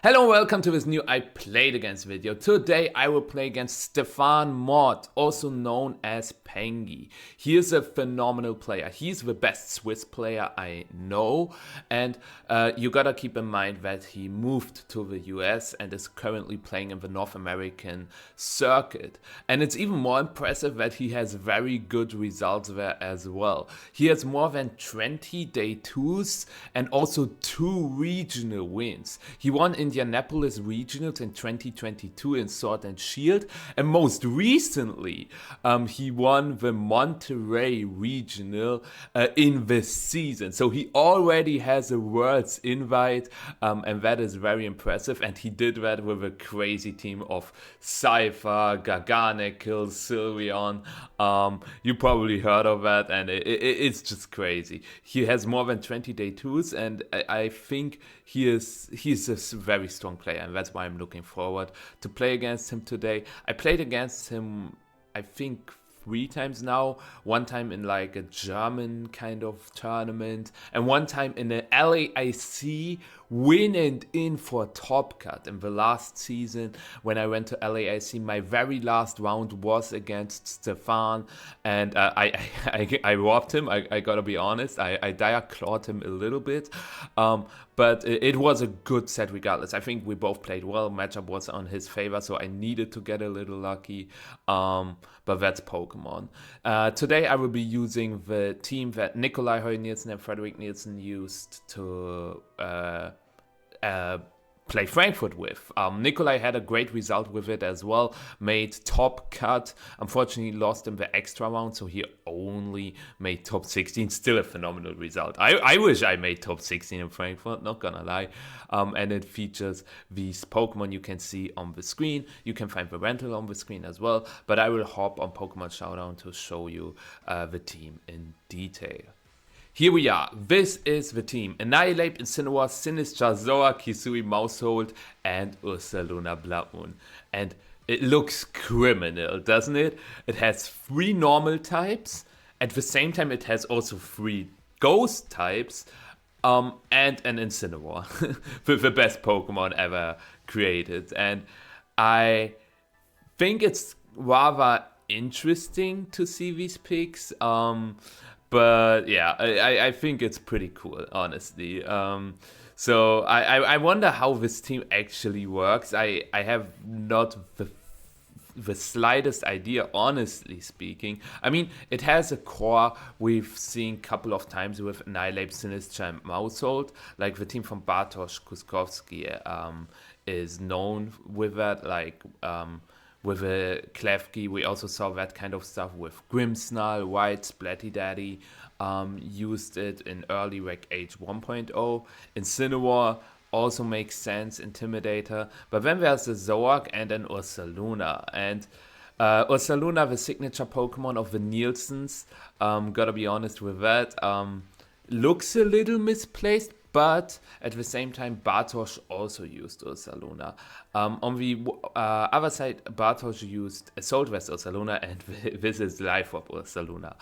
Hello, welcome to this new I Played Against video. Today I will play against Stefan Mott, also known as Pengi. He is a phenomenal player. He's the best Swiss player I know, and you gotta keep in mind that he moved to the US and is currently playing in the North American circuit. And it's even more impressive that he has very good results there as well. He has more than 20 day 2s and also 2 regional wins. He won Indianapolis Regionals in 2022 in Sword and Shield, and most recently he won the Monterey Regional in this season. So he already has a Worlds invite, and that is very impressive, and he did that with a crazy team of Scyther, Garganacl, Sylveon. You probably heard of that, and it's just crazy. He has more than 20 day 2s, and I think he's a very strong player, and that's why I'm looking forward to play against him today. I played against him, I think, 3 times now. One time in like a German kind of tournament, and one time in the LAIC win and in for Top Cut in the last season. When I went to LAIC, my very last round was against Stefan, and I robbed him. I gotta be honest, I dire clawed him a little bit, but it was a good set regardless. I think we both played well. Matchup was on his favor, so I needed to get a little lucky, but that's Pokemon. Today I will be using the team that Nikolai Høj Nielsen and Frederick Nielsen used to play Frankfurt with. Nikolai had a great result with it as well, made top cut, unfortunately lost in the extra round, so he only made top 16, still a phenomenal result. I wish I made top 16 in Frankfurt, not gonna lie. And it features these Pokemon you can see on the screen. You can find the rental on the screen as well, but I will hop on Pokemon Showdown to show you the team in detail. Here we are. This is the team. Annihilate, Incineroar, Sinistcha, Zoroark, Hisui, Maushold, and Ursaluna Bloodmoon. And it looks criminal, doesn't it? It has 3 normal types. At the same time, it has also 3 ghost types. And an Incineroar. The best Pokemon ever created. And I think it's rather interesting to see these picks. But yeah, I think it's pretty cool, honestly. So I wonder how this team actually works. I have not the slightest idea, honestly speaking. I mean, it has a core we've seen a couple of times with Annihilate, Sinistcha, and Maushold. Like the team from Bartosz Kuskowski is known with that, like with a Klefki. We also saw that kind of stuff with Grimmsnarl, White, Splatty Daddy, used it in early Rec Age 1.0. Incineroar also makes sense, Intimidator. But then there's the Zoroark and an Ursaluna. And Ursaluna, the signature Pokemon of the Nielsens, gotta be honest with that, looks a little misplaced, but at the same time, Bartosz also used Ursaluna. On the other side, Bartosz used Assault Vest Ursaluna, and this is Life Orb Ursaluna.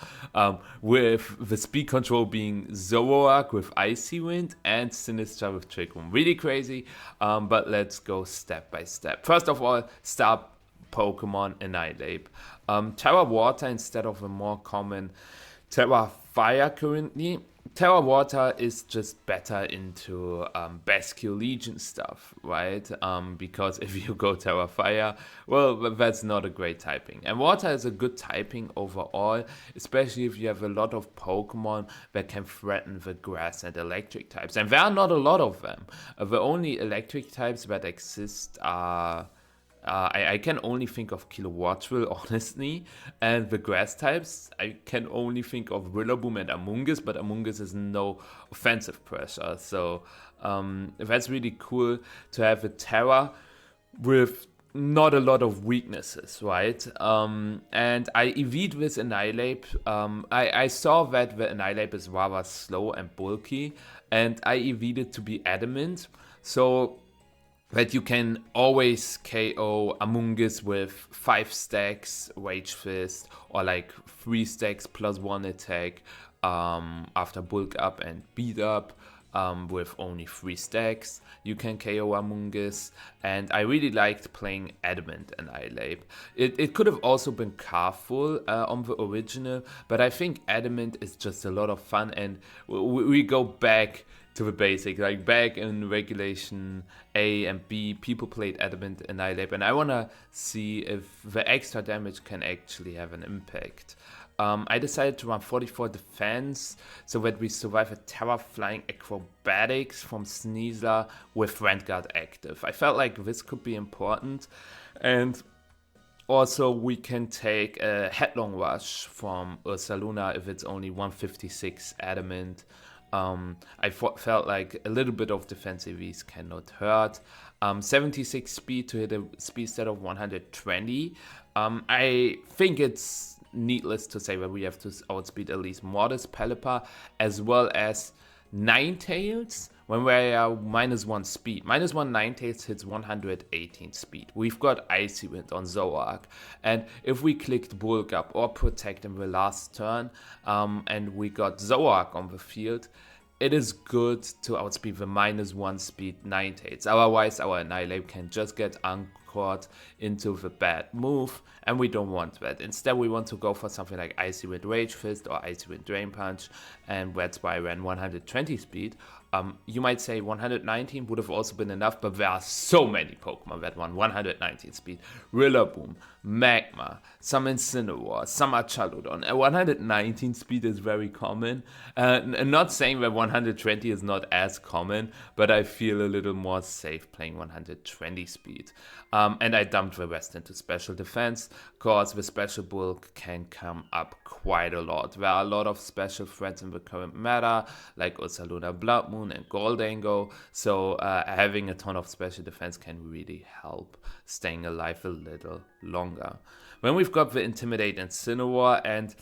With the speed control being Zoroark with Icy Wind and Sinistcha with Trick Room. Really crazy, but let's go step by step. First of all, star Pokemon Annihilate. Terra Water instead of a more common Terra Fire currently. Terra Water is just better into Bascule Legion stuff, right? Because if you go Terra Fire, well, that's not a great typing. And Water is a good typing overall, especially if you have a lot of Pokemon that can threaten the Grass and Electric types. And there are not a lot of them. The only Electric types that exist are... I can only think of Kilowattrel, honestly, and the grass types, I can only think of Rillaboom and Amoonguss, but Amoonguss is no offensive pressure, so that's really cool to have a Terra with not a lot of weaknesses, right? And I EV'd with Annihilate. I saw that the Annihilate is rather slow and bulky, and I EV'd it to be Adamant, so that you can always KO Amoonguss with 5 stacks Rage Fist, or like 3 stacks plus 1 attack after bulk up and beat up. with only 3 stacks. You can KO Amoonguss, and I really liked playing Adamant Annihilate. It could have also been Careful on the original, but I think Adamant is just a lot of fun, and we go back to the basic. Like back in Regulation A and B, people played Adamant Annihilate, and I want to see if the extra damage can actually have an impact. I decided to run 44 defense so that we survive a Terra Flying Acrobatics from Sneasler with Vanguard active. I felt like this could be important, and also we can take a Headlong Rush from Ursaluna if it's only 156 Adamant. I felt like a little bit of defensive ease cannot hurt. 76 speed to hit a speed stat of 120. I think it's needless to say that we have to outspeed at least Modest Pelipper as well as Ninetales when we are -1 speed. -1 Ninetales hits 118 speed. We've got Icy Wind on Zoroark, and if we clicked Bulk Up or Protect in the last turn, and we got Zoroark on the field, it is good to outspeed the -1 speed Ninetales. Otherwise, our Annihilate can just get anchored into the bad move, and we don't want that. Instead, we want to go for something like Icy Wind Rage Fist or Icy Wind Drain Punch, and that's why I ran 120 speed. You might say 119 would have also been enough, but there are so many Pokemon that run 119 speed. Rillaboom, Magma, some Incineroar, some Archaludon. 119 speed is very common. Not saying that 120 is not as common, but I feel a little more safe playing 120 speed. And I dumped the rest into special defense, because the special bulk can come up quite a lot. There are a lot of special threats in the current meta, like Ursaluna Blood Moon and Goldango, so having a ton of special defense can really help staying alive a little longer. Then we've got the Intimidate Incineroar, and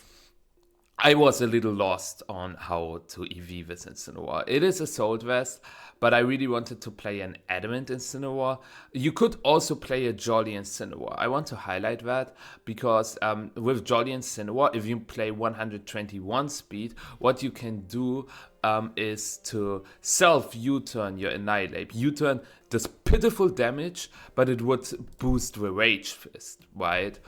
I was a little lost on how to EV this Incineroar. It is a Assault Vest, but I really wanted to play an Adamant Incineroar. You could also play a Jolly Incineroar. I want to highlight that because with Jolly Incineroar, if you play 121 speed, what you can do is to self U-turn your Annihilate. U-turn does pitiful damage, but it would boost the Rage Fist, right?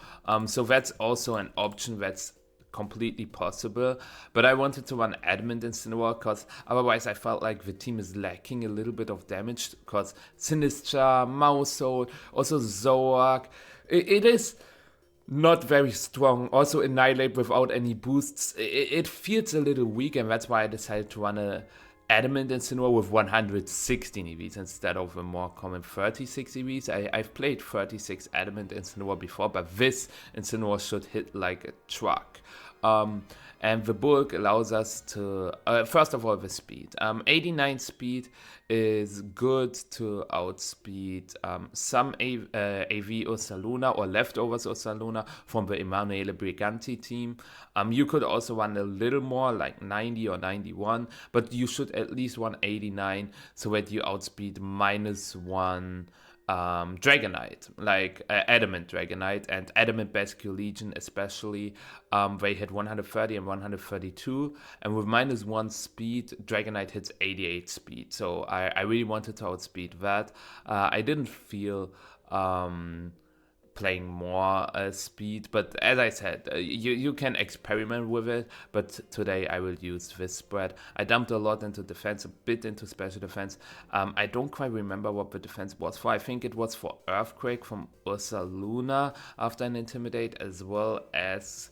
So that's also an option that's completely possible, but I wanted to run Adamant Incineroar because otherwise I felt like the team is lacking a little bit of damage, because Sinistra, Mousehold, also Zoroark, it is not very strong. Also Annihilate without any boosts, it feels a little weak, and that's why I decided to run a Adamant Incineroar with 116 EVs instead of a more common 36 EVs. I've played 36 Adamant Incineroar before, but this Incineroar should hit like a truck. And the bulk allows us to, first of all, the speed. 89 speed is good to outspeed some AV Ursaluna or leftovers Ursaluna from the Emanuele Briganti team. You could also run a little more, like 90 or 91, but you should at least run 89 so that you outspeed -1 Dragonite, like Adamant Dragonite and Adamant Bascule Legion especially. They hit 130 and 132, and with -1 speed, Dragonite hits 88 speed, so I really wanted to outspeed that. I didn't feel playing more speed, but as I said, you can experiment with it, but today I will use this spread. I dumped a lot into defense, a bit into special defense. I don't quite remember what the defense was for. I think it was for Earthquake from Ursaluna after an Intimidate, as well as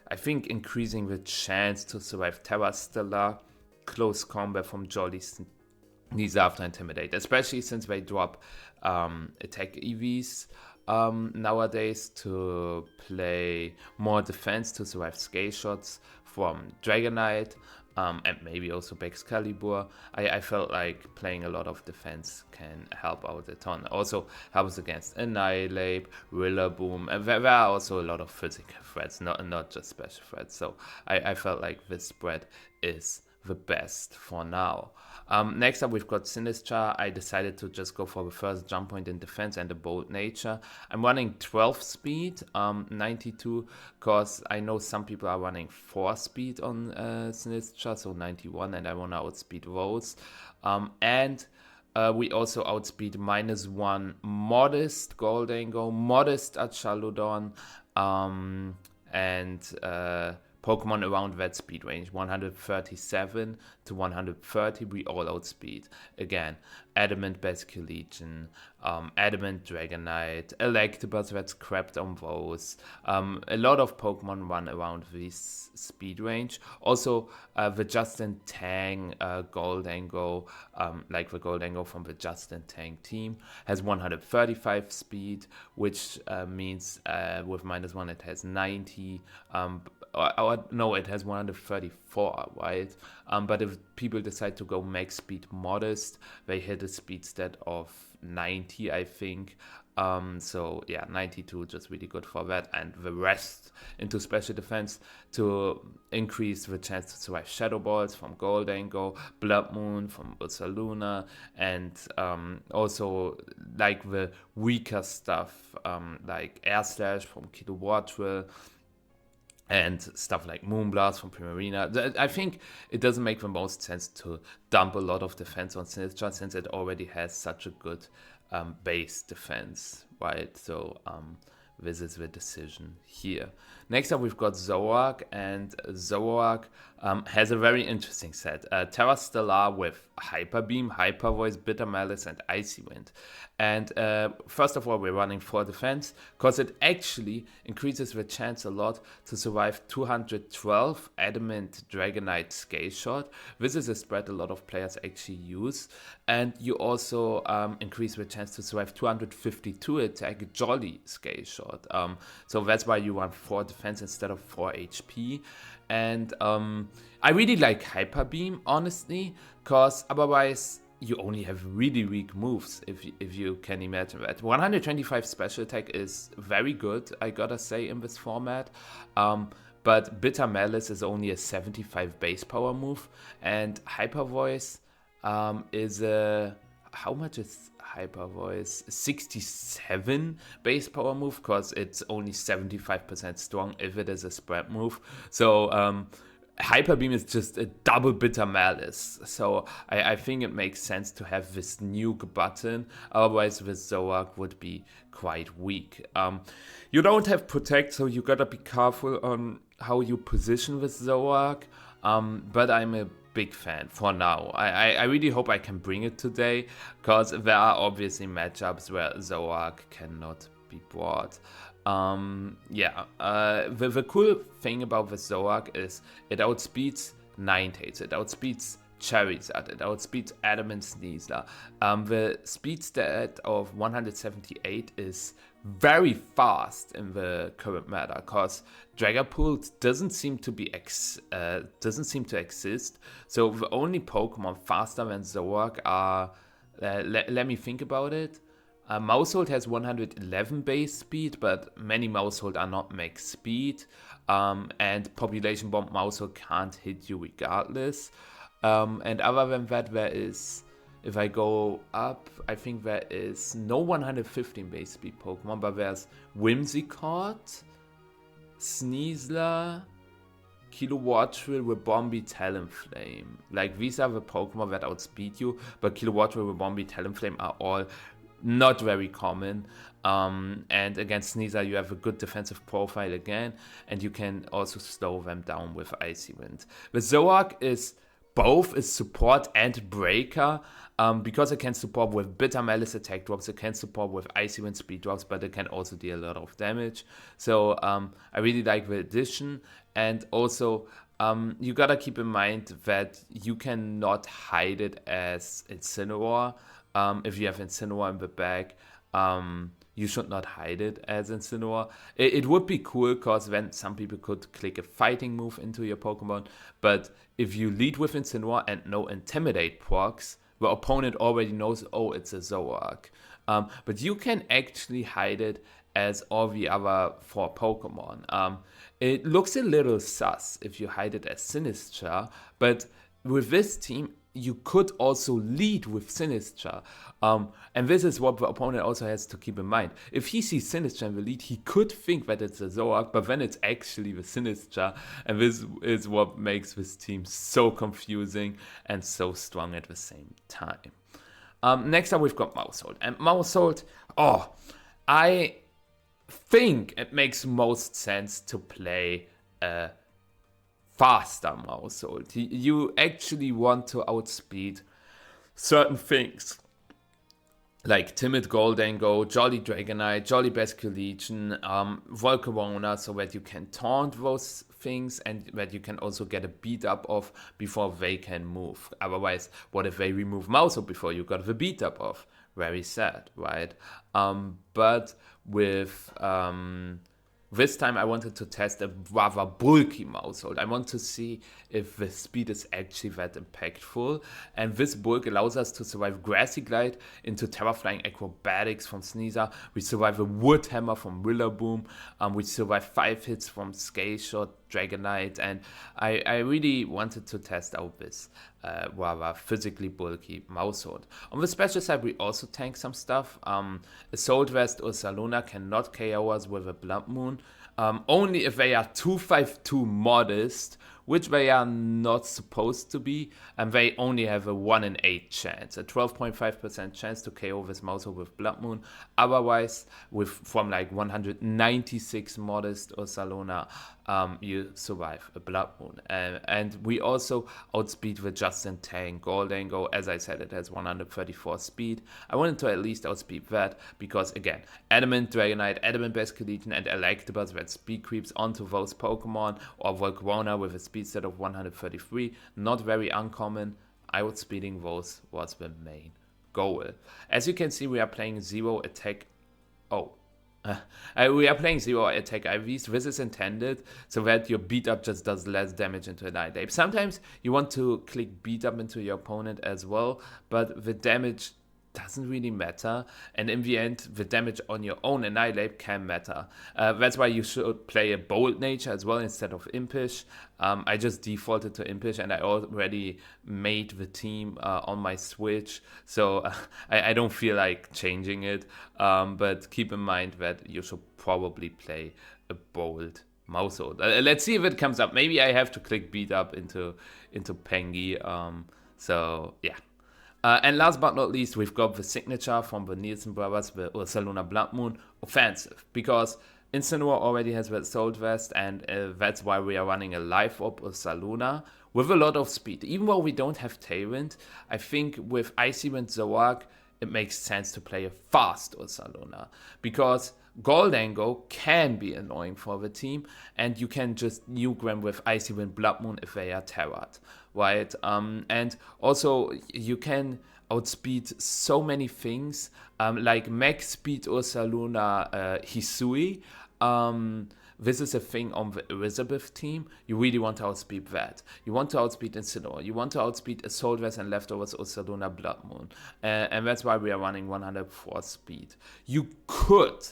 I think increasing the chance to survive Terra Stellar, Close Combat from Jolly Sneeze after Intimidate, especially since they drop attack EVs nowadays to play more defense to survive scale shots from Dragonite, and maybe also Excalibur. I felt like playing a lot of defense can help out a ton. Also helps against Annihilate, Rillaboom, and there are also a lot of physical threats, not just special threats. So I felt like this spread is the best for now. Next up, we've got Sinistra. I decided to just go for the first jump point in defense and the bold nature. I'm running 12 speed, 92, because I know some people are running 4 speed on Sinistra, so 91, and I want to outspeed Rose. And we also outspeed -1 modest Goldango, modest Achaludon, and Pokemon around that speed range, 137 to 130, we all outspeed. Again, Adamant Basculegion, Adamant Dragonite, Electabuzz that's crapped on those. A lot of Pokemon run around this speed range. Also, the Justin Tang Goldango, like the Goldango from the Justin Tang team, has 135 speed, which means with -1 it has 90. No, it has 134, right? But if people decide to go max speed modest, they hit a speed stat of 90, I think. So yeah, 92, just really good for that. And the rest into special defense to increase the chance to survive Shadow Balls from Goldango, Blood Moon from Ursaluna, and also like the weaker stuff, like Air Slash from Kilowattrel, and stuff like Moonblast from Primarina. I think it doesn't make the most sense to dump a lot of defense on Sinistra since it already has such a good base defense, right? So this is the decision here. Next up, we've got Zoroark, and Zoroark has a very interesting set. Terra Stellar with Hyper Beam, Hyper Voice, Bitter Malice, and Icy Wind. And first of all, we're running 4 defense because it actually increases the chance a lot to survive 212 Adamant Dragonite Scale Shot. This is a spread a lot of players actually use. And you also increase the chance to survive 252 attack Jolly Scale Shot. So that's why you run 4 defense instead of 4 HP. And I really like Hyper Beam, honestly, because otherwise you only have really weak moves, if you can imagine that. 125 special attack is very good, I gotta say, in this format. But Bitter Malice is only a 75 base power move, and Hyper Voice is a... How much is Hyper Voice? 67 base power move, because it's only 75% strong if it is a spread move. So Hyper Beam is just a double Bitter Malice. So I think it makes sense to have this nuke button. Otherwise, this Zoroark would be quite weak. You don't have Protect, so you gotta be careful on how you position this Zoroark. But I'm a big fan for now. I really hope I can bring it today, because there are obviously matchups where Zoroark cannot be brought. The cool thing about the Zoroark is it outspeeds Ninetales, it outspeeds Charizard, it outspeeds Adamant Sneasler. The speed stat of 178 is very fast in the current meta, because Dragapult doesn't seem to exist. So the only Pokemon faster than Zoroark are, let me think about it. Mousehold has 111 base speed, but many Mousehold are not max speed, and Population Bomb Mousehold can't hit you regardless. And other than that, there is, if I go up, I think there is no 115 base speed Pokemon, but there's Whimsicott, Sneasler, Kilowattrel with Bombi Talonflame. Like, these are the Pokemon that outspeed you, but Kilowattrel with Bombi Talonflame are all not very common. And against Sneasler, you have a good defensive profile again, and you can also slow them down with Icy Wind. The Zoroark is both a support and breaker, because it can support with Bitter Malice attack drops, it can support with Icy Wind speed drops, but it can also deal a lot of damage. So I really like the addition, and also you gotta keep in mind that you cannot hide it as Incineroar. If you have Incineroar in the bag, you should not hide it as Incineroar. It would be cool, because then some people could click a fighting move into your Pokemon, but if you lead with Incineroar and no Intimidate procs, the opponent already knows, oh, it's a Zoroark. But you can actually hide it as all the other 4 Pokemon. It looks a little sus if you hide it as Sinistra, but with this team, you could also lead with Sinistra. And this is what the opponent also has to keep in mind. If he sees Sinistra in the lead, he could think that it's a Zoroark, but then it's actually the Sinistra. And this is what makes this team so confusing and so strong at the same time. Next up, we've got Maushold. And Maushold, I think it makes most sense to play a faster Maushold. You actually want to outspeed certain things like Timid Goldango, Jolly Dragonite, Jolly Basculegion, Volcarona, so that you can taunt those things and that you can also get a beat up of before they can move. Otherwise, what if they remove Maushold before you got the beat up of? Very sad, right? But with this time I wanted to test a rather bulky Maushold. I want to see if the speed is actually that impactful. And this bulk allows us to survive Grassy Glide into Terra Flying Acrobatics from Sneasel. We survive a Wood Hammer from Rillaboom. We survive 5 hits from Scale Shot, Dragonite. And I really wanted to test out this rather physically bulky Maushold. On the special side, we also tank some stuff. Assault Vest or Saluna cannot KO us with a Blood Moon. Only if they are 252 modest, which they are not supposed to be, and they only have a 1 in 8 chance, a 12.5% chance to KO this Maushold with Blood Moon. Otherwise, from like 196 modest or Salona, you survive a Blood Moon. And we also outspeed the Just-in-Time Goldango. As I said, it has 134 speed. I wanted to at least outspeed that because, again, Adamant Dragonite, Adamant Basculegion, and Electabuzz that speed creeps onto those Pokemon, or Volcarona with a speed set of 133. Not very uncommon. Outspeeding those was the main goal. As you can see, we are playing zero attack. We are playing zero attack IVs. This is intended so that your beat up just does less damage into Annihilape. Sometimes you want to click beat up into your opponent as well, but the damage doesn't really matter, and in the end the damage on your own Annihilape can matter. That's why you should play a Bold Nature as well instead of Impish. I just defaulted to Impish and I already made the team on my Switch, so I don't feel like changing it, but keep in mind that you should probably play a Bold Maushold. Let's see if it comes up. Maybe I have to click beat up into Pengi. So yeah. And last but not least, we've got the signature from the Nielsen brothers, the Ursaluna Blood Moon, Offensive. Because Incineroar already has the Assault Vest, and that's why we are running a Life Orb Ursaluna with a lot of speed. Even though we don't have Tailwind, I think with Icy Wind Zoroark, it makes sense to play a fast Ursaluna. Because Goldango can be annoying for the team, and you can just nuke them with Icy Wind Blood Moon if they are terrored, right? And also you can outspeed so many things, like max speed Ursaluna Hisui. This is a thing on the Elizabeth team. You really want to outspeed that. You want to outspeed Incineroar. You want to outspeed Assault Vest and Leftovers Ursaluna Blood Moon. And that's why we are running 104 speed. You could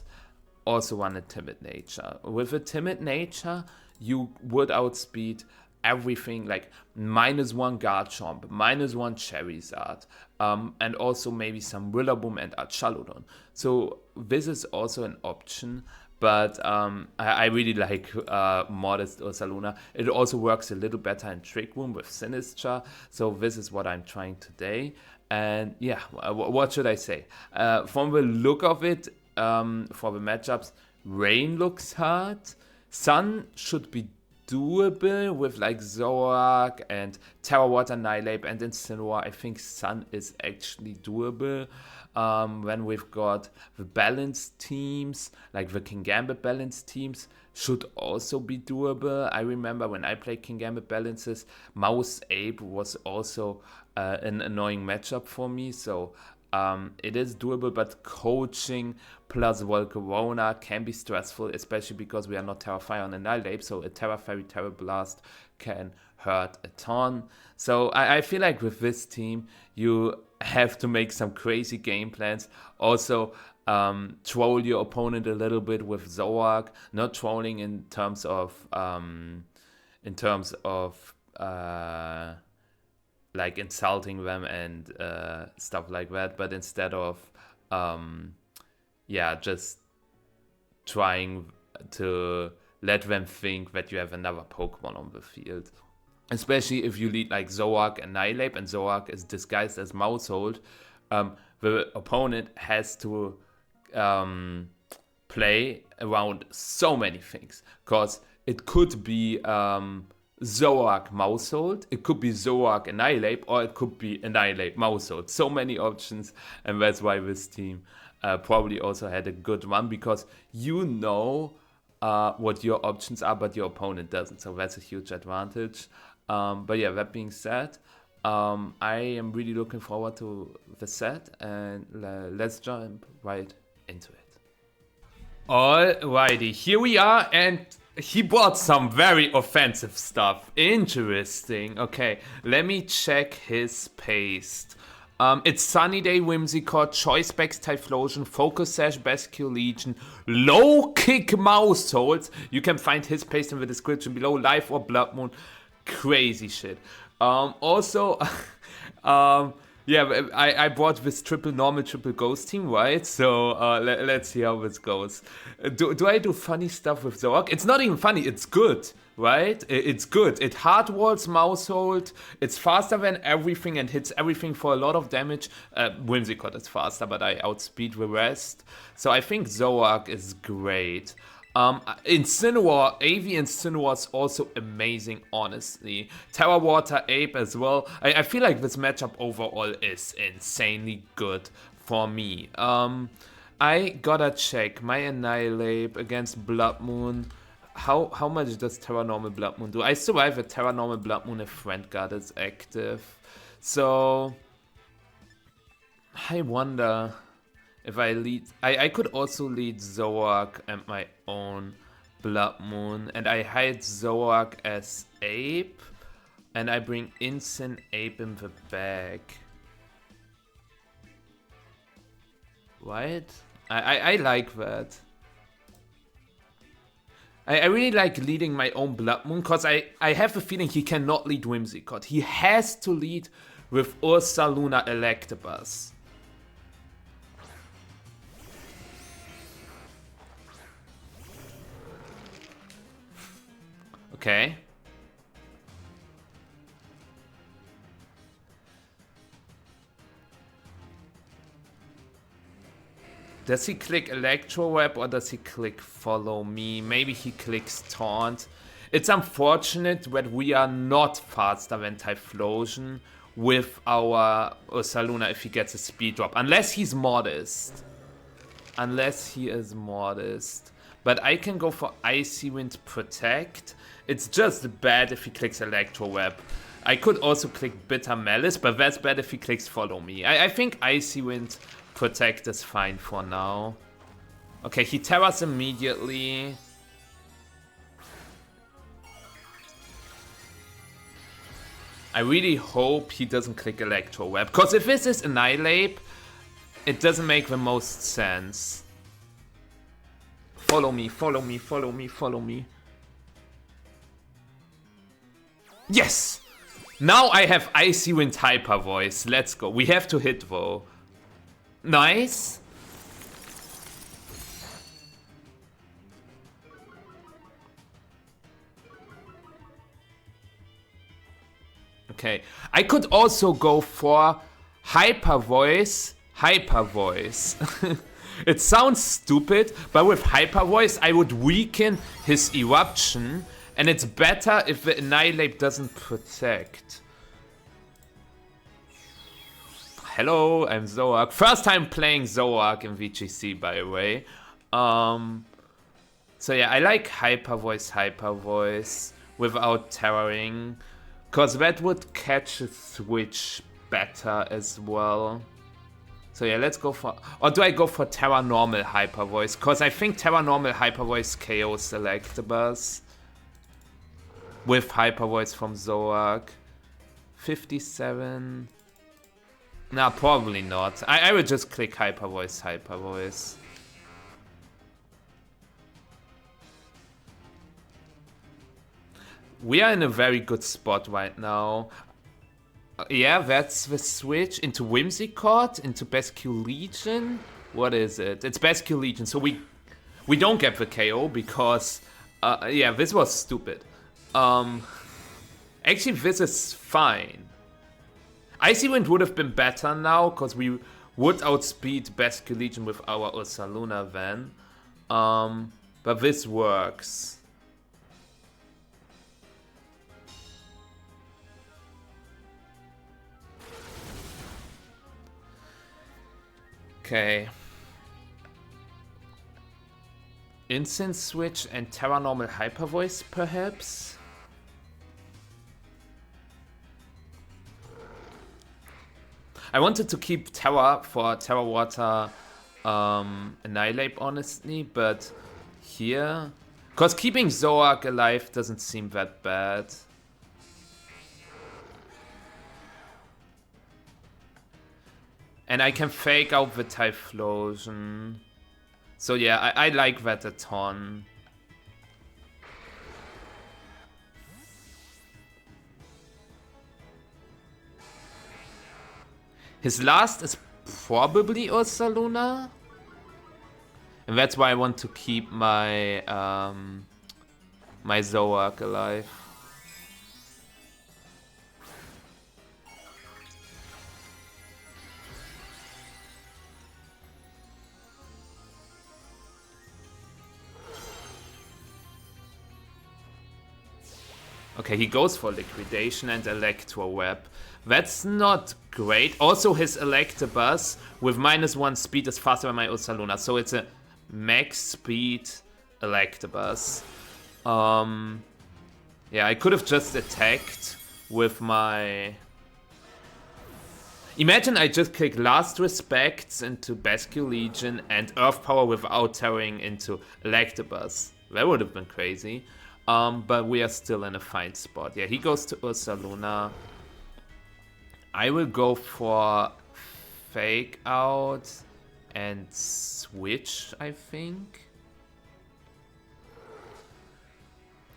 also run a Timid Nature. With a Timid Nature, you would outspeed everything like -1 Garchomp, -1 Charizard, and also maybe some Rillaboom and Archaludon. So this is also an option, but I really like Modest Ursaluna. It also works a little better in Trick Room with Sinistra, so this is what I'm trying today. And yeah, what should I say? From the look of it, for the matchups, Rain looks hard. Sun should be doable with like Zoroark and Terra Water Annihilape and Incineroar. I think Sun is actually doable. When we've got the balanced teams, like the Kingambit balanced teams, should also be doable. I remember when I played Kingambit balances, Mouse Ape was also an annoying matchup for me. So it is doable, but coaching plus Volcarona can be stressful, especially because we are not Terra Fire on Annihilape, so a Terra Fairy Terra Blast can hurt a ton. So I feel like with this team, you have to make some crazy game plans. Also, troll your opponent a little bit with Zoroark, not trolling in terms of like insulting them and stuff like that, but instead of just trying to let them think that you have another Pokemon on the field. Especially if you lead like Zoroark and Nihilape, and Zoroark is disguised as Mousehold, the opponent has to play around so many things. Because it could be Zoroark Mousehold, it could be Zoroark Annihilape, or it could be Annihilape Mousehold. So many options, and that's why this team probably also had a good run, because you know what your options are, but your opponent doesn't. So that's a huge advantage. But yeah, that being said, I am really looking forward to the set, and let's jump right into it. Alrighty, here we are, and he bought some very offensive stuff. Interesting. Okay, let me check his paste. It's Sunny Day, Whimsicott, Choice Specs, Typhlosion, Focus Sash, Bascule Legion, Low Kick Mouseholds. You can find his paste in the description below. Life or Blood Moon. Crazy shit. Also, I bought this triple normal, triple ghost team, right? So let's see how this goes. Do I do funny stuff with Zoroark? It's not even funny, it's good, right? It's good. It hard walls Mousehold, it's faster than everything and hits everything for a lot of damage. Whimsicott is faster, but I outspeed the rest. So I think Zoroark is great. Incineroar, AV Incineroar is also amazing, honestly. Terra Water Ape as well. I feel like this matchup overall is insanely good for me. I gotta check my Annihilape against Blood Moon. How much does Terra Normal Blood Moon do? I survive a Terra Normal Blood Moon if Friend Guard is active. So I wonder if I lead, I could also lead Zoroark and my own Blood Moon, and I hide Zoroark as Ape, and I bring Incin Ape in the bag. Right? I like that. I really like leading my own Blood Moon, because I have a feeling he cannot lead Whimsicott. He has to lead with Ursaluna Electabuzz. Okay. Does he click Electro Web or does he click Follow Me? Maybe he clicks Taunt. It's unfortunate that we are not faster than Typhlosion with our Ursaluna if he gets a speed drop. Unless he's modest. Unless he is modest. But I can go for Icy Wind Protect. It's just bad if he clicks Electro Web. I could also click Bitter Malice, but that's bad if he clicks Follow Me. I think Icy Wind Protect is fine for now. Okay, he Terras immediately. I really hope he doesn't click Electro Web, because if this is Annihilape, it doesn't make the most sense. Follow me, follow me, follow me, follow me. Yes! Now I have Icy Wind Hyper Voice. Let's go. We have to hit though. Nice. Okay. I could also go for Hyper Voice. Hyper Voice. It sounds stupid, but with Hyper Voice I would weaken his Eruption. And it's better if the Annihilape doesn't protect. Hello, I'm Zoroark. First time playing Zoroark in VGC, by the way. So yeah, I like Hyper Voice without Terroring. Because that would catch a switch better as well. So yeah, let's go for... Or do I go for Terra Normal Hyper Voice? Because I think Terra Normal Hyper Voice KOs Electabuzz. With Hyper Voice from Zoroark. 57. Nah, probably not. I would just click Hyper Voice. We are in a very good spot right now. Yeah, that's the switch into Whimsicott, into Bascule Legion. What is it? It's Bascule Legion. So we don't get the KO because yeah, this was stupid. Actually, this is fine. Icy Wind would have been better now because we would outspeed Bascule Legion with our Ursaluna then. But this works. Okay. Instant Switch and Terra Normal Hyper Voice, perhaps? I wanted to keep Terra for Terra Water Annihilate, honestly, but here... Because keeping Zoark alive doesn't seem that bad. And I can fake out the Typhlosion. So yeah, I like that a ton. His last is probably Ursaluna. And that's why I want to keep my my Zoark alive. Okay, he goes for Liquidation and Electro Web. That's not great. Also, his Electabuzz with -1 speed is faster than my Ursaluna, so it's a max speed Electabuzz. Yeah, I could have just attacked with my... Imagine I just click Last Respects into Bascule Legion and Earth Power without tearing into Electabuzz. That would have been crazy. But we are still in a fine spot. Yeah, he goes to Ursaluna. I will go for Fake Out and Switch, I think.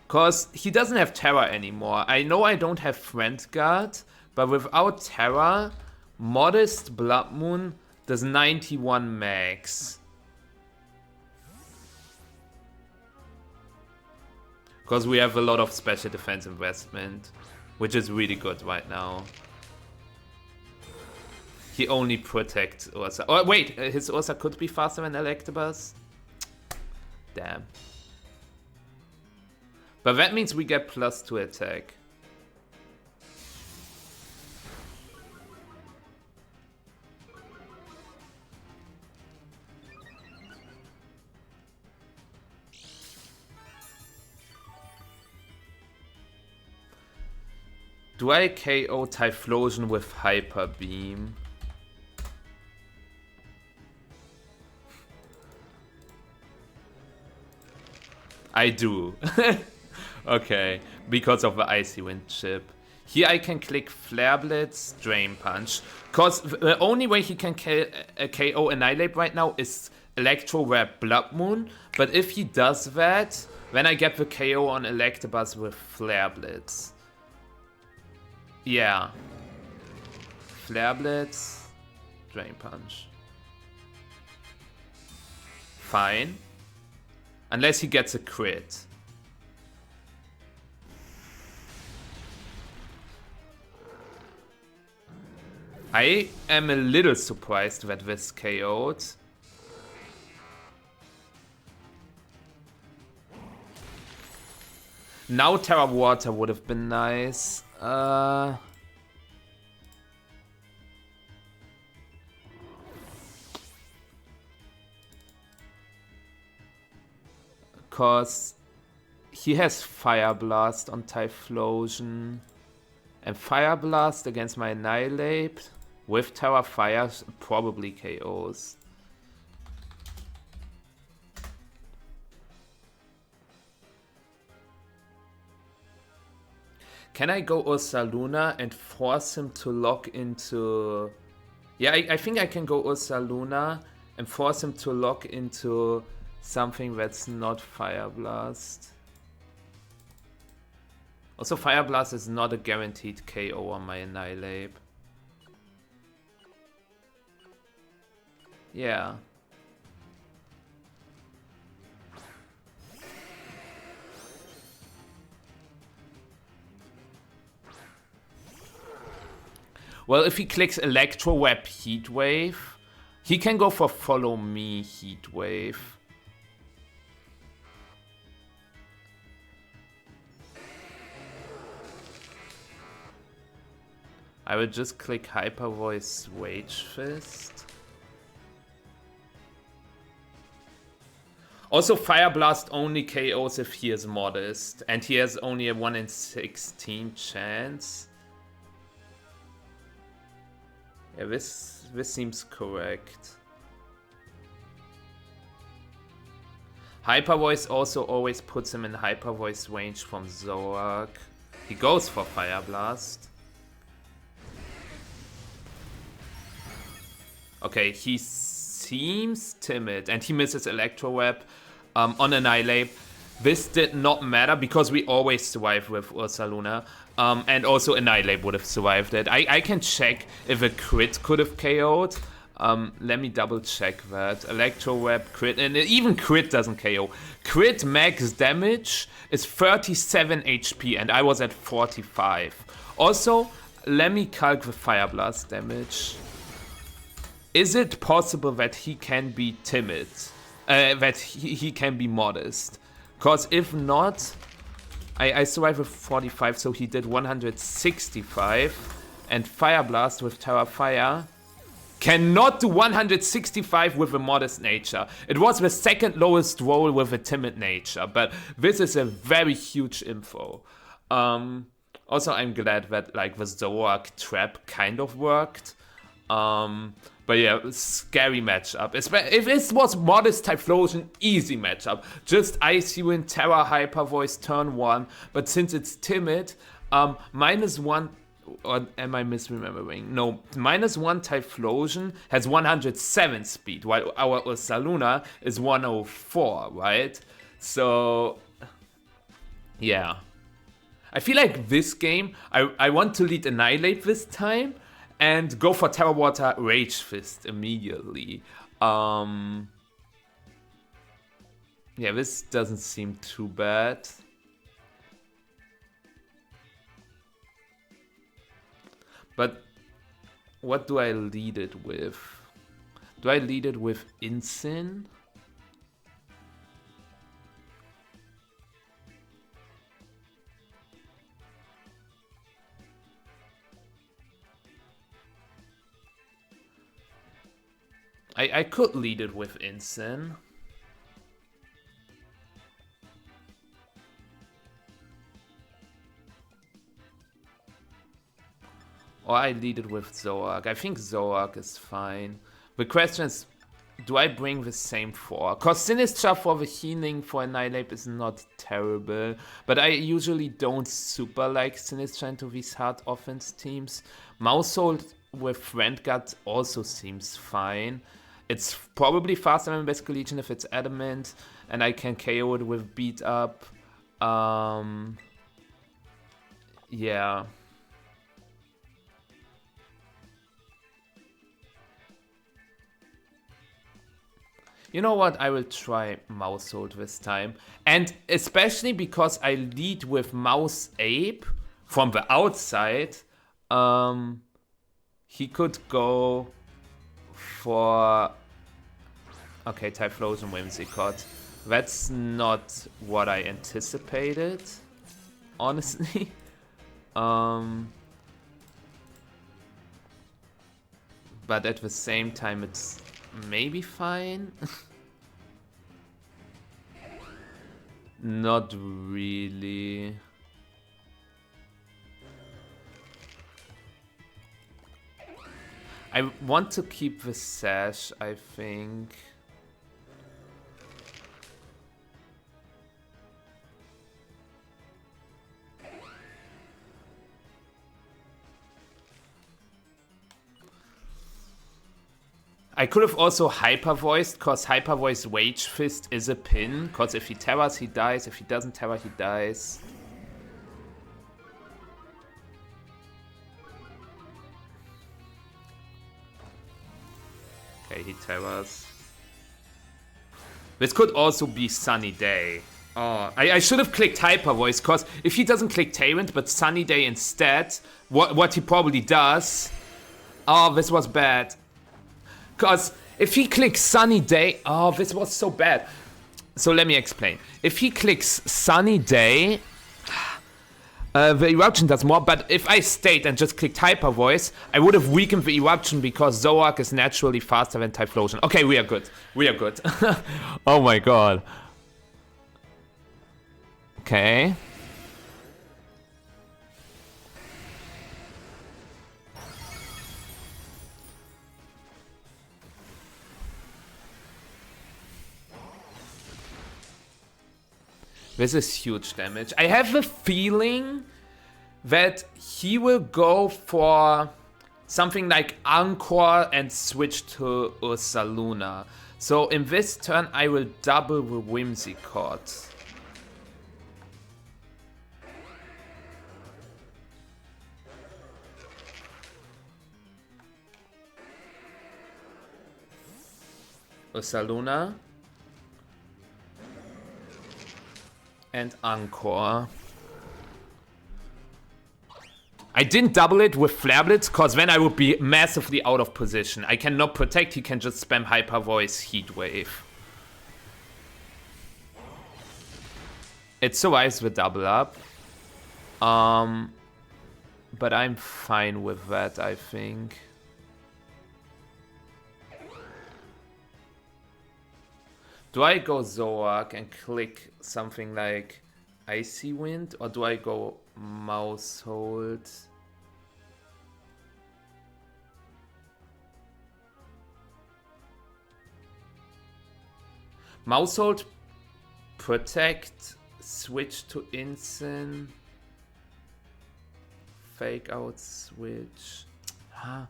Because he doesn't have Terra anymore. I know I don't have Friend Guard, but without Terra, Modest Blood Moon does 91 max. Because we have a lot of special defense investment, which is really good right now. He only protects Ursa. Oh, wait, his Ursa could be faster than Electabuzz? Damn. But that means we get +2 attack. Do I KO Typhlosion with Hyper Beam? I do. Okay, because of the Icy Wind chip. Here I can click Flare Blitz, Drain Punch. Because the only way he can KO Annihilate right now is Electro Web Blood Moon. But if he does that, then I get the KO on Electabuzz with Flare Blitz. Yeah. Flare Blitz, Drain Punch. Fine. Unless he gets a crit. I am a little surprised that this KO'd. Now Terra Water would have been nice. Cause he has Fire Blast on Typhlosion. And Fire Blast against my Annihilate with Terra Fire probably KOs. Can I go Ursaluna and force him to lock into... Yeah, I think I can go Ursaluna and force him to lock into something that's not Fire Blast. Also, Fire Blast is not a guaranteed KO on my Annihilate. Yeah. Well, if he clicks Electro Web Heat Wave, he can go for Follow Me Heat Wave. I will just click Hyper Voice Rage Fist. Also, Fire Blast only KOs if he is modest, and he has only a 1 in 16 chance. Yeah, this seems correct. Hyper Voice also always puts him in Hyper Voice range from Zoroark. He goes for Fire Blast. Okay, he seems timid, and he misses Electro Web on Annihilate. This did not matter because we always survive with Ursaluna. And also Annihilate would have survived it. I can check if a crit could have KO'd. Let me double check that. Electro Web, crit, and even crit doesn't KO. Crit max damage is 37 HP, and I was at 45. Also, let me calc the Fire Blast damage. Is it possible that he can be timid? That he can be modest? Because if not, I survived with 45, so he did 165. And Fire Blast with Terra Fire cannot do 165 with a modest nature. It was the second lowest roll with a timid nature, but this is a very huge info. Also, I'm glad that like the Zoroark trap kind of worked. But yeah, scary matchup. If this was modest Typhlosion, easy matchup. Just Ice You in Terra Hyper Voice turn 1. But since it's timid, -1, or am I misremembering? No, -1 Typhlosion has 107 speed, while our Ursaluna is 104, right? So, yeah. I feel like this game, I want to lead Annihilate this time, and go for Terra Water Rage Fist immediately. Yeah, this doesn't seem too bad. But what do I lead it with? Do I lead it with Incin? I could lead it with Incin. Or I lead it with Zoroark. I think Zoroark is fine. The question is, do I bring the same 4? Cause Sinistra for the healing for Annihilate is not terrible. But I usually don't super like Sinistra into these hard offense teams. Mousehold with Friend Guard also seems fine. It's probably faster than Basic Legion if it's Adamant, and I can KO it with Beat Up. Yeah. You know what? I will try Mousehold this time. And especially because I lead with Mouse Ape from the outside, he could go for... Okay, Typhlosion Whimsicott. That's not what I anticipated, honestly. But at the same time, it's maybe fine. Not really. I want to keep the Sash, I think. I could have also Hyper Voiced, because Hyper Voice Rage Fist is a pin, because if he terras, he dies. If he doesn't terra, he dies. Okay, he terrors. This could also be Sunny Day. Oh, I should have clicked Hyper Voice, because if he doesn't click Tyrant but Sunny Day instead, what he probably does... Oh, this was bad. Because if he clicks Sunny Day... Oh, this was so bad. So let me explain. If he clicks Sunny Day... the Eruption does more, but if I stayed and just clicked Hyper Voice, I would have weakened the Eruption because Zoroark is naturally faster than Typhlosion. Okay, we are good. We are good. Oh my god. Okay. This is huge damage. I have a feeling that he will go for something like Encore and switch to Ursaluna. So in this turn, I will double the Whimsicott. Ursaluna. And Encore. I didn't double it with Flare Blitz, because then I would be massively out of position. I cannot protect, he can just spam Hyper Voice, Heat Wave. It survives the double up. But I'm fine with that, I think. Do I go Zoroark and click something like Icy Wind, or do I go Mouse Hold? Mouse Hold, Protect, switch to Instant, Fake Out, switch. Huh?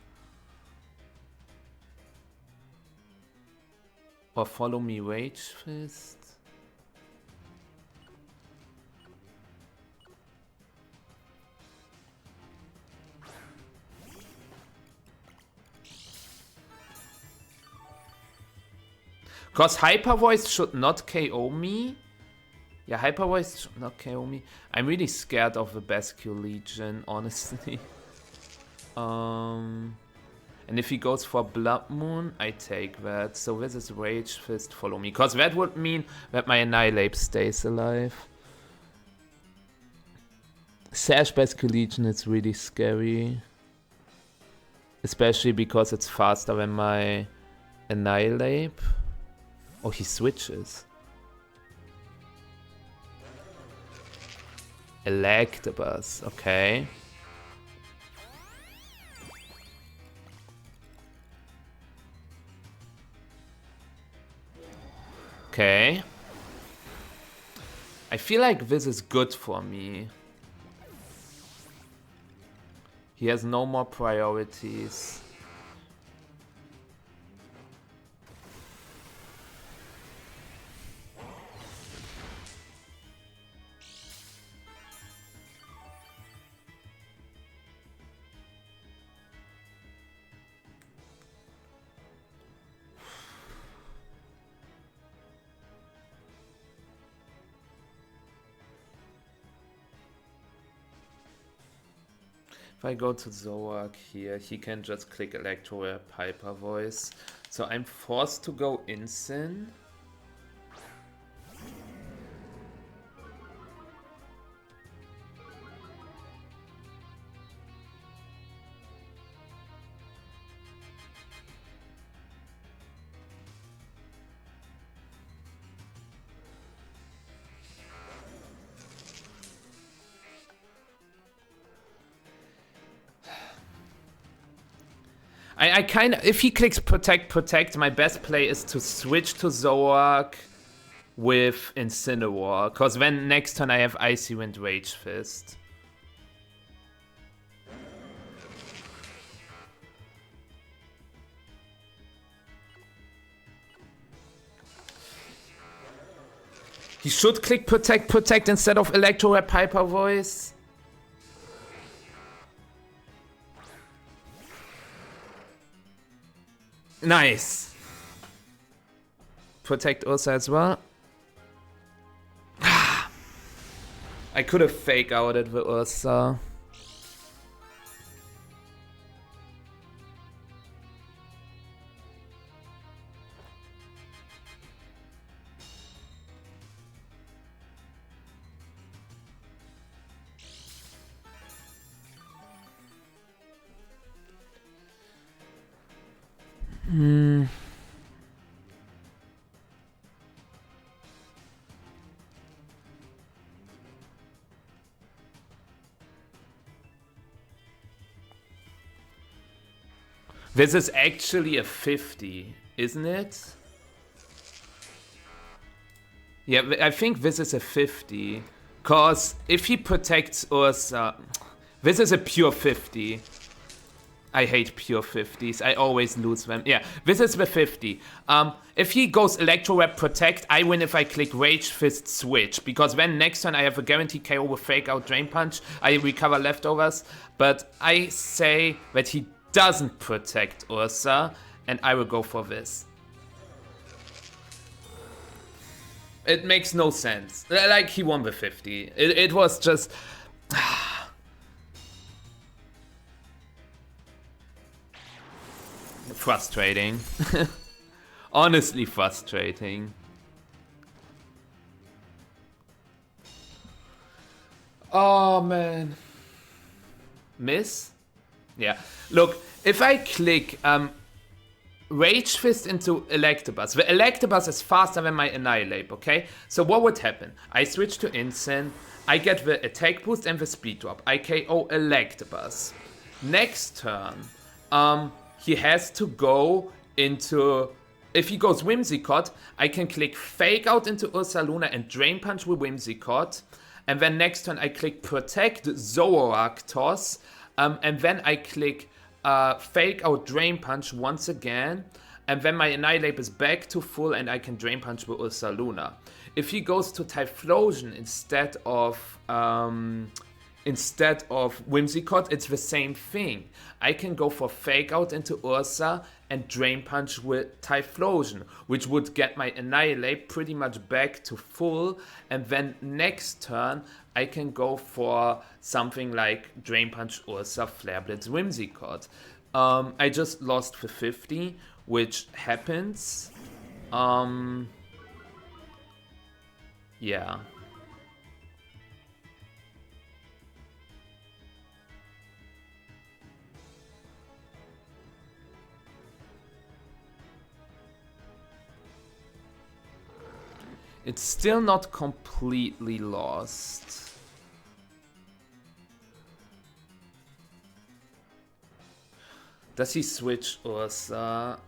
Or follow me Rage Fist. Cause Hyper Voice should not KO me. Yeah, Hyper Voice should not KO me. I'm really scared of the Bascule Legion, honestly. And if he goes for Blood Moon, I take that. So this is Rage Fist, follow me. Because that would mean that my Annihilate stays alive. Sash Bascule Legion is really scary. Especially because it's faster than my Annihilate. Oh, he switches. Electabuzz, okay. Okay. I feel like this is good for me. He has no more priorities. If I go to Zoroark here, he can just click Electro or Hyper Voice. So I'm forced to go Insane. I kind of, if he clicks Protect, my best play is to switch to Zoroark with Incineroar, because then next turn I have Icy Wind, Rage Fist. He should click Protect instead of Electro Rap Hyper Voice. Nice. protect Ursa as well. I could have fake outed the Ursa. This is actually a 50, isn't it? Yeah, I think this is a 50. Cause if he protects Ursa... This is a pure 50. I hate pure 50s. I always lose them. Yeah, this is the 50. If he goes Electro Web Protect, I win if I click Rage Fist Switch. Because then next turn I have a guaranteed KO with Fake Out Drain Punch. I recover leftovers. But I say that he doesn't protect Ursa. And I will go for this. It makes no sense. Like, he won the 50. It was just... frustrating. Honestly frustrating. Oh man. Miss? Yeah. Look, if I click Rage Fist into Electabuzz, the Electabuzz is faster than my Annihilate, okay? So what would happen? I switch to Instant, I get the attack boost and the speed drop. I KO Electabuzz. Next turn, he has to go into... If he goes Whimsicott, I can click Fake Out into Ursaluna and Drain Punch with Whimsicott. And then next turn I click Protect Zoroarctos. And then I click Fake Out Drain Punch once again. And then my Annihilate is back to full and I can Drain Punch with Ursaluna. If he goes to Typhlosion instead of Whimsicott, it's the same thing. I can go for Fake Out into Ursa and Drain Punch with Typhlosion, which would get my Annihilate pretty much back to full. And then next turn, I can go for something like Drain Punch, Ursa, Flare Blitz, Whimsicott. I just lost for 50, which happens. Yeah. It's still not completely lost. Does he switch Ursa?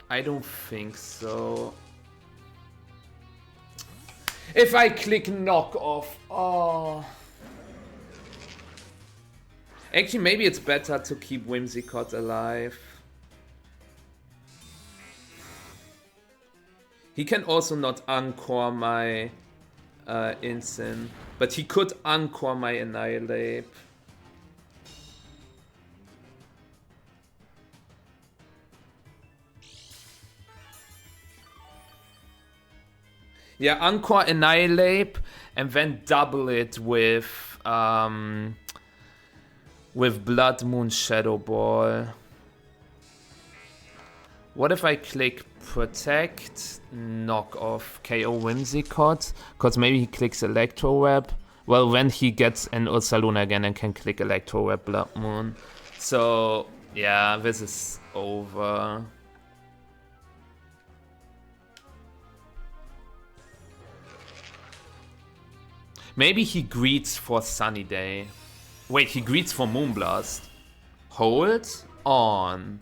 I don't think so. If I click Knock Off, oh. Actually, maybe it's better to keep Whimsicott alive. He can also not Encore my Instant, but he could Encore my Annihilate. Yeah, Encore Annihilate and then double it with Blood Moon Shadow Ball. What if I click Protect, Knock Off, KO Whimsicott? Because maybe he clicks Electro Web. Well, then he gets an Ursaluna again and can click Electro Web, Blood Moon. So, yeah, this is over. Maybe he greets for Sunny Day. Wait, he greets for Moonblast. Hold on.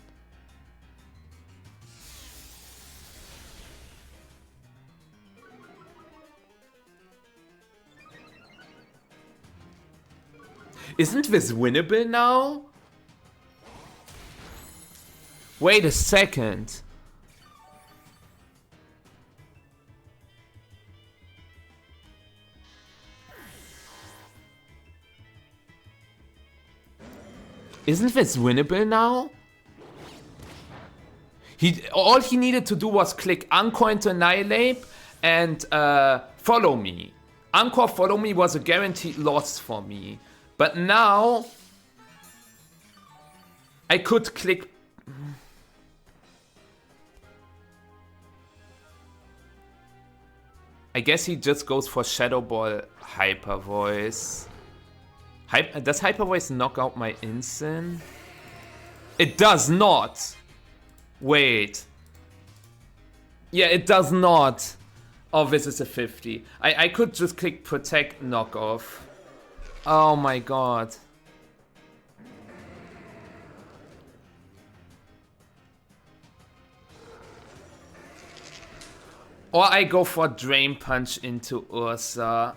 Isn't this winnable now? Wait a second. Isn't this winnable now? All he needed to do was click Anchor into Annihilate and follow me. Anchor follow me was a guaranteed loss for me. But now I could click. I guess he just goes for Shadow Ball Hyper Voice. Does Hyper Voice knock out my Instant? It does not. Wait. Yeah, it does not. Oh, this is a 50. I could just click Protect Knockoff. Oh my god. Or I go for Drain Punch into Ursa.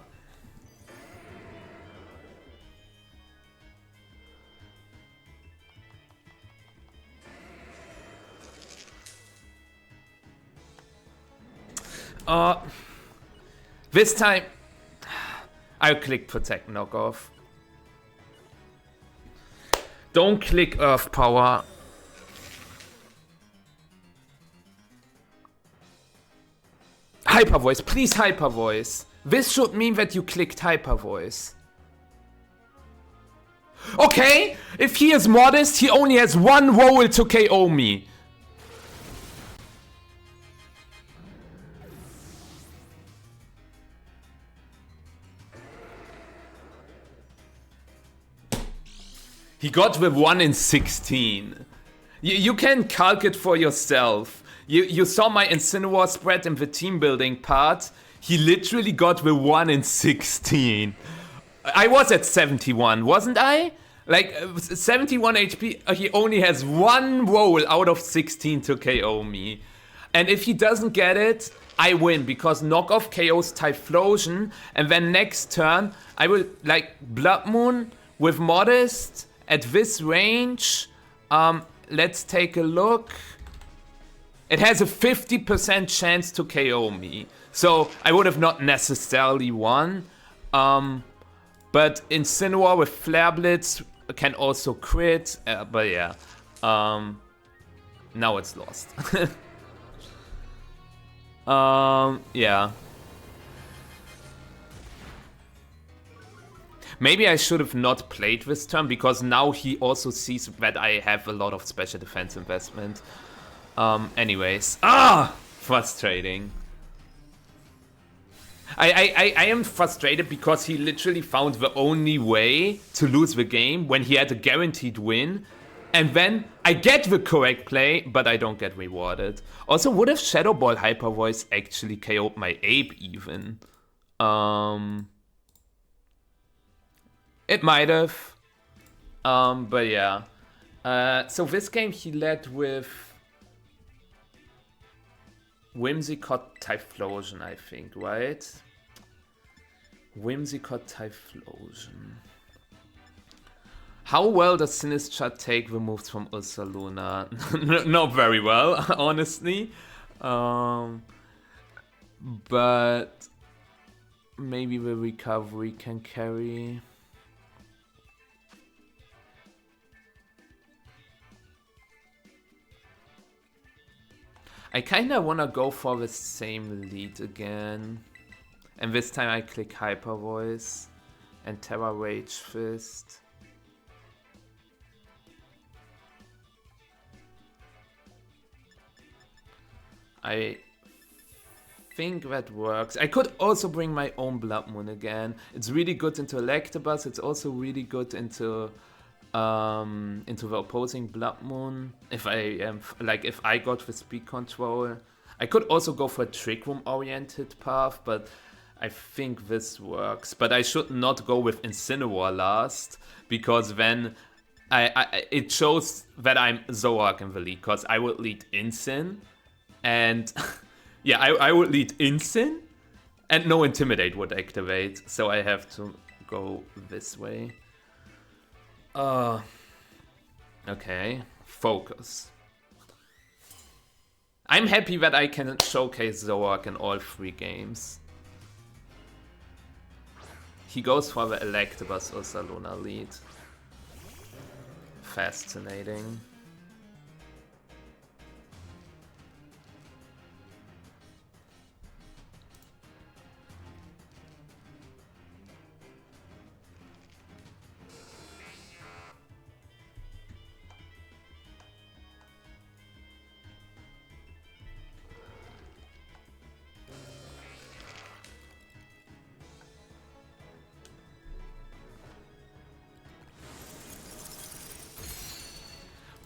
This time I'll click Protect Knockoff. Don't click Earth Power. Hyper Voice, please Hyper Voice. This should mean that you clicked Hyper Voice. Okay, if he is modest, he only has one roll to KO me. He got the 1 in 16. You can calc it for yourself. You saw my Incineroar spread in the team building part. He literally got the 1 in 16. I was at 71, wasn't I? Like 71 HP, he only has one roll out of 16 to KO me. And if he doesn't get it, I win because knockoff KOs Typhlosion. And then next turn, I will like Blood Moon with Modest at this range. Let's take a look. It has a 50% chance to KO me. So I would have not necessarily won. But Incineroar with Flare Blitz can also crit. But yeah. Now it's lost. Yeah. Maybe I should have not played this turn because now he also sees that I have a lot of special defense investment. Anyways. Frustrating. I am frustrated because he literally found the only way to lose the game when he had a guaranteed win. And then I get the correct play, but I don't get rewarded. Also, would have Shadow Ball Hyper Voice actually KO'd my Ape even? It might have. But yeah. So this game he led with Whimsicott Typhlosion, I think, right? Whimsicott Typhlosion. How well does Sinistcha take the moves from Ursaluna? Not very well, honestly. But maybe the recovery can carry. I kinda wanna go for the same lead again. And this time I click Hyper Voice and Terra Rage Fist. I think that works. I could also bring my own Blood Moon again. It's really good into Electabuzz. It's also really good into the opposing Blood Moon. If I got the speed control, I could also go for a Trick Room oriented path, but I think this works. But I should not go with Incineroar last because then it shows that I'm Zoroark in the lead because I would lead Incin and yeah, I would lead Incin and no Intimidate would activate, so I have to go this way. Okay, focus. I'm happy that I can showcase Zoroark in all 3 games. He goes for the Electabuzz Ursaluna lead. Fascinating.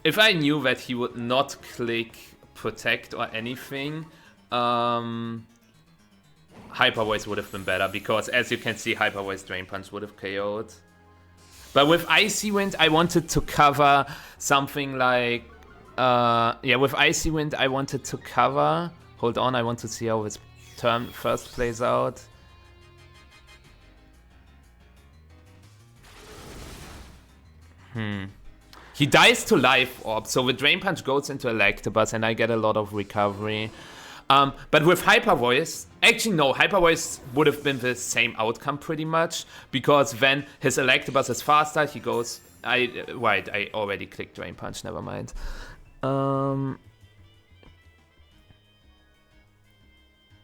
If I knew that he would not click Protect or anything, Hyper Voice would have been better, because as you can see, Hyper Voice Drain Punch would have KO'd. But with Icy Wind, I wanted to cover something like... yeah, with Icy Wind, I wanted to cover... Hold on, I want to see how his turn first plays out. He dies to Life Orb, so the Drain Punch goes into Electabuzz and I get a lot of recovery. But with Hyper Voice, actually no, Hyper Voice would have been the same outcome pretty much, because then his Electabuzz is faster, he goes... Right, I already clicked Drain Punch, never mind.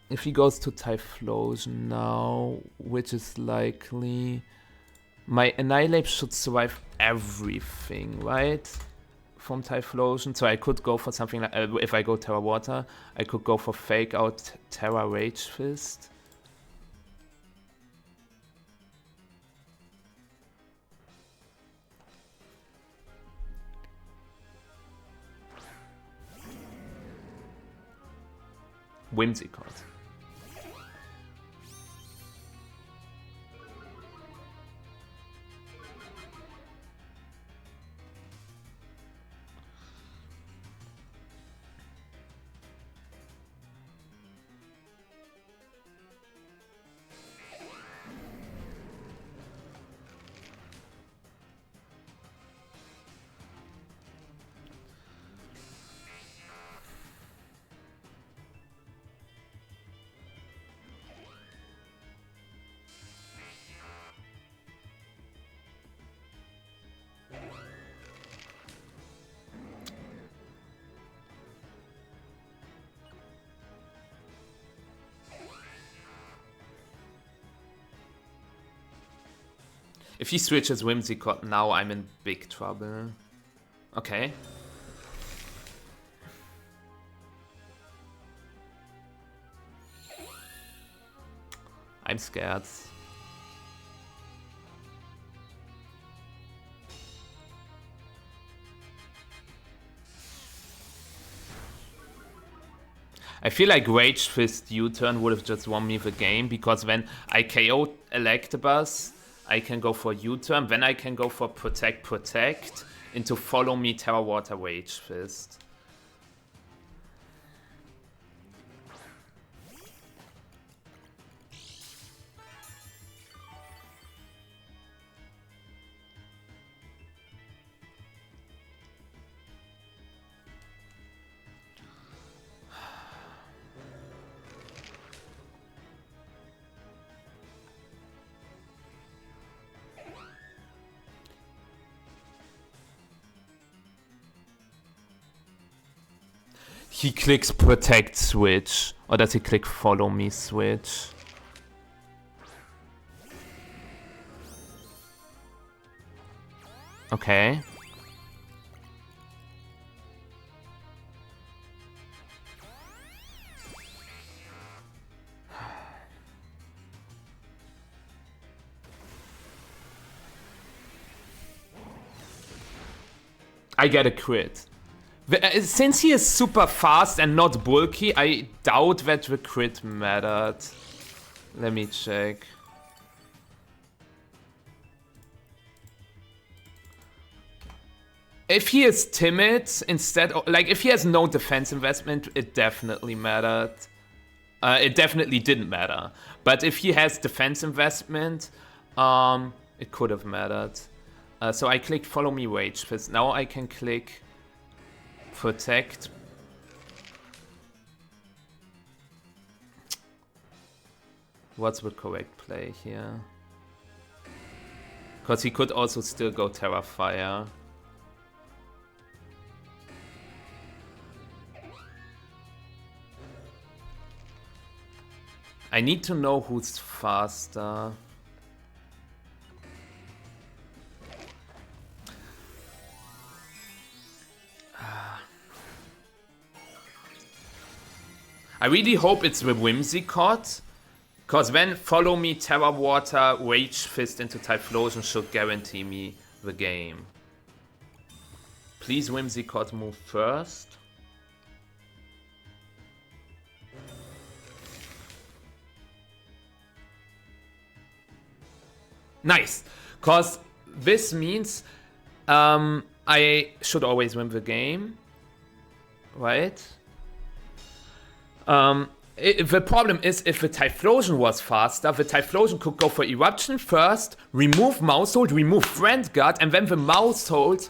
If he goes to Typhlosion now, which is likely... My Annihilate should survive everything, right? From Typhlosion. So I could go for something like... if I go Terra Water, I could go for Fake Out Terra Rage Fist. Whimsicott. If he switches Whimsicott now, I'm in big trouble. Okay. I'm scared. I feel like Rage Fist U-turn would have just won me the game, because when I KO Electabuzz, I can go for U-turn, then I can go for Protect into Follow Me Terra Water Rage Fist. He clicks Protect Switch, or does he click Follow Me Switch? Okay. I get a crit. Since he is super fast and not bulky, I doubt that the crit mattered. Let me check. If he is timid instead, like if he has no defense investment, it definitely mattered. It definitely didn't matter. But if he has defense investment, it could have mattered. So I clicked Follow Me Rage Fist. Now I can click Protect. What's the correct play here? Because he could also still go Terra Fire. I need to know who's faster. I really hope it's the Whimsicott, because then Follow Me Terra Water Rage Fist into Typhlosion should guarantee me the game. Please Whimsicott move first. Nice, because this means I should always win the game, right? The problem is if the Typhlosion was faster, the Typhlosion could go for Eruption first, remove Mousehold, remove Friend Guard, and then the Mousehold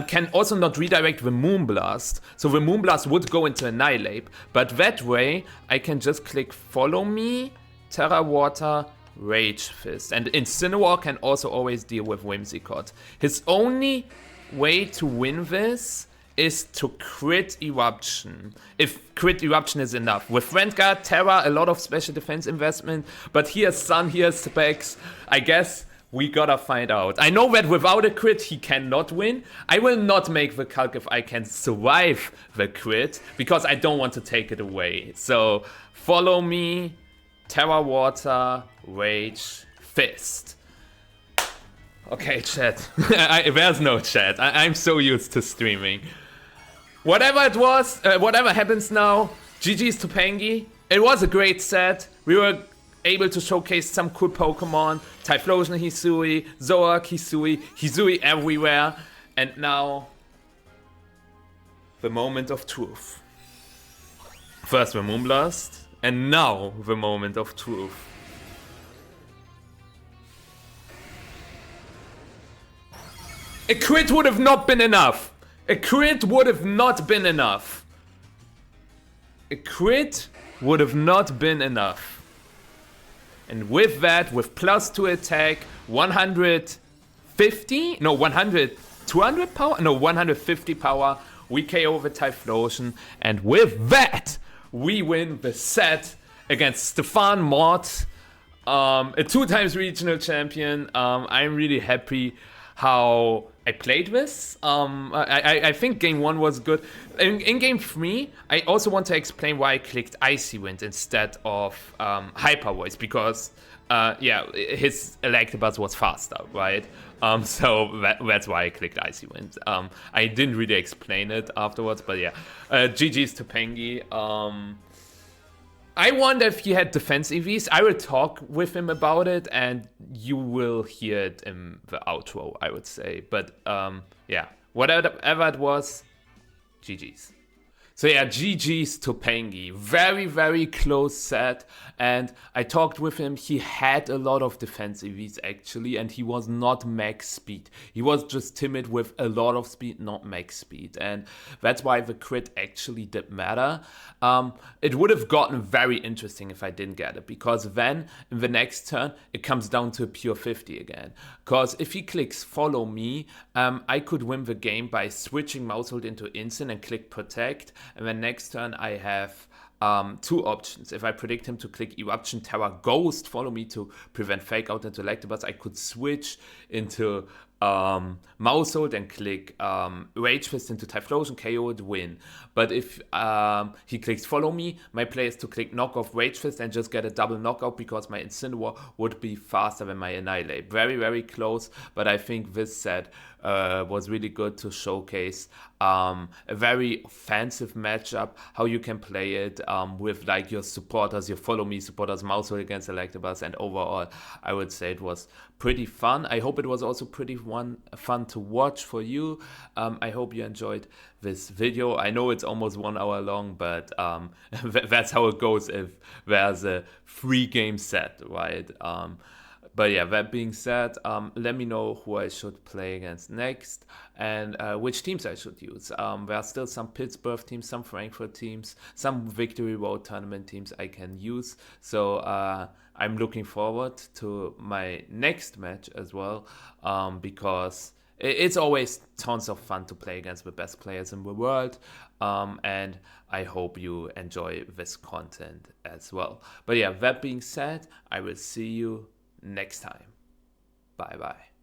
can also not redirect the Moonblast. So the Moonblast would go into Annihilate, but that way I can just click Follow Me, Terra Water, Rage Fist. And Incineroar can also always deal with Whimsicott. His only way to win this is to crit Eruption, if crit Eruption is enough. With Friend Guard, Terra, a lot of special defense investment, but here's Sun, here's Specs. I guess we gotta find out. I know that without a crit, he cannot win. I will not make the calc if I can survive the crit, because I don't want to take it away. So, Follow Me, Terra Water, Rage, Fist. Okay, chat. There's no chat. I'm so used to streaming. Whatever it was, whatever happens now, GG's to Pengi. It was a great set. We were able to showcase some cool Pokemon. Typhlosion Hisui, Zoroark Hisui, Hisui everywhere. And now, the moment of truth. First the Moonblast, and now the moment of truth. A crit would have not been enough. A crit would have not been enough. A crit would have not been enough. And with that, with +2 attack, 150? No, 100, 200 power? No, 150 power. We KO the Typhlosion. And with that, we win the set against Stefan Mott, a 2-times regional champion. I'm really happy how I played this. I think game 1 was good. In game 3, I also want to explain why I clicked Icy Wind instead of Hyper Voice, because yeah, his Electabuzz was faster, right? So that's why I clicked Icy Wind. I didn't really explain it afterwards, but yeah. GG's to Pengi. I wonder if he had defense EVs. I will talk with him about it, and you will hear it in the outro, I would say. But yeah, whatever it was, GG's. So yeah, GG's to Pengi. Very, very close set. And I talked with him. He had a lot of defense EVs actually, and he was not max speed. He was just timid with a lot of speed, not max speed. And that's why the crit actually did matter. It would have gotten very interesting if I didn't get it, because then in the next turn, it comes down to a pure 50 again. Because if he clicks Follow Me, I could win the game by switching Mousehold into Instant and click Protect. And then next turn I have 2 options. If I predict him to click Eruption, Terra, Ghost, Follow Me to prevent Fake Out into Electabuzz, I could switch into Mousehold and click Rage Fist into Typhlosion, KO it, win. But if he clicks Follow Me, my play is to click Knock Off Rage Fist and just get a double knockout, because my Incineroar would be faster than my Annihilate. Very, very close, but I think this set was really good to showcase a very offensive matchup, how you can play it with like your supporters, your Follow Me supporters, Mousehold against Electabuzz, and overall I would say it was pretty fun. I hope it was also pretty fun to watch for you. I hope you enjoyed this video. I know it's almost 1 hour long, but that's how it goes if there's a 3-game set, right? But yeah, that being said, let me know who I should play against next and which teams I should use. There are still some Pittsburgh teams, some Frankfurt teams, some Victory Road tournament teams I can use. So I'm looking forward to my next match as well, because it's always tons of fun to play against the best players in the world. And I hope you enjoy this content as well. But yeah, that being said, I will see you next time. Bye bye.